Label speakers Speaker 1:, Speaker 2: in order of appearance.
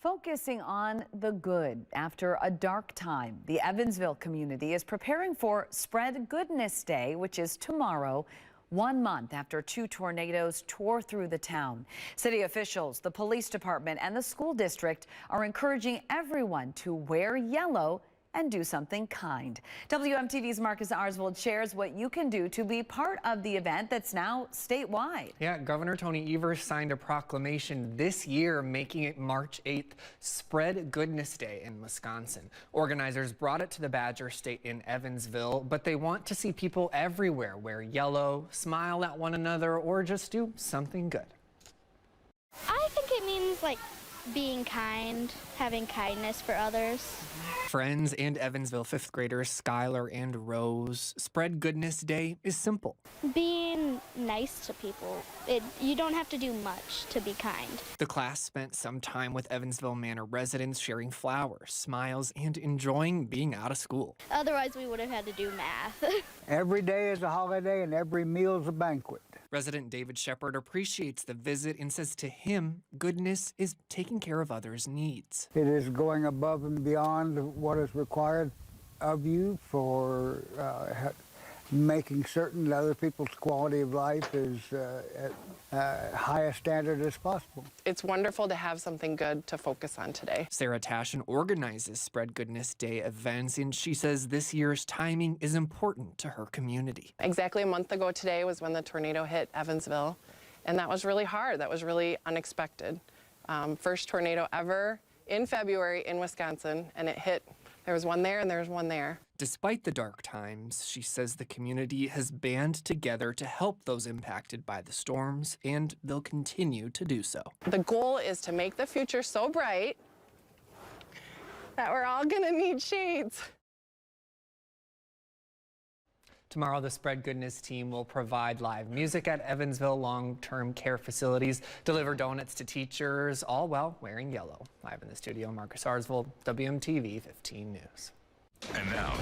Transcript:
Speaker 1: Focusing on the good after a dark time, the Evansville community is preparing for Spread Goodness Day, which is tomorrow, 1 month after 2 tornadoes tore through the town. City officials, the police department, and the school district are encouraging everyone to wear yellow and do something kind. WMTV's Marcus Arsvold shares what you can do to be part of the event that's now statewide.
Speaker 2: Yeah, Governor Tony Evers signed a proclamation this year making it March 8th Spread Goodness Day in Wisconsin. Organizers brought it to the Badger State in Evansville, but they want to see people everywhere wear yellow, smile at one another, or just do something good.
Speaker 3: I think it means being kind, having kindness for others.
Speaker 2: Friends and Evansville 5th graders Skylar and Rose, Spread Goodness Day is simple.
Speaker 3: Being nice to people. You don't have to do much to be kind.
Speaker 2: The class spent some time with Evansville Manor residents sharing flowers, smiles, and enjoying being out of school.
Speaker 3: Otherwise, we would have had to do math.
Speaker 4: Every day is a holiday and every meal is a banquet.
Speaker 2: Resident David Shepard appreciates the visit and says to him, goodness is taking care of others' needs.
Speaker 4: It is going above and beyond what is required of you for making certain that other people's quality of life is at highest standard as possible.
Speaker 5: It's wonderful to have something good to focus on today.
Speaker 2: Sarah Tashin organizes Spread Goodness Day events, and she says this year's timing is important to her community.
Speaker 5: Exactly a month ago today was when the tornado hit Evansville, and that was really hard. That was really unexpected. First tornado ever in February in Wisconsin, and it hit. There was one there and there was one there.
Speaker 2: Despite the dark times, she says the community has band together to help those impacted by the storms, and they'll continue to do so.
Speaker 5: The goal is to make the future so bright that we're all gonna need shades.
Speaker 2: Tomorrow, the Spread Goodness team will provide live music at Evansville long-term care facilities, deliver donuts to teachers, all while wearing yellow. Live in the studio, Marcus Arsvold, WMTV 15 News.
Speaker 6: And now,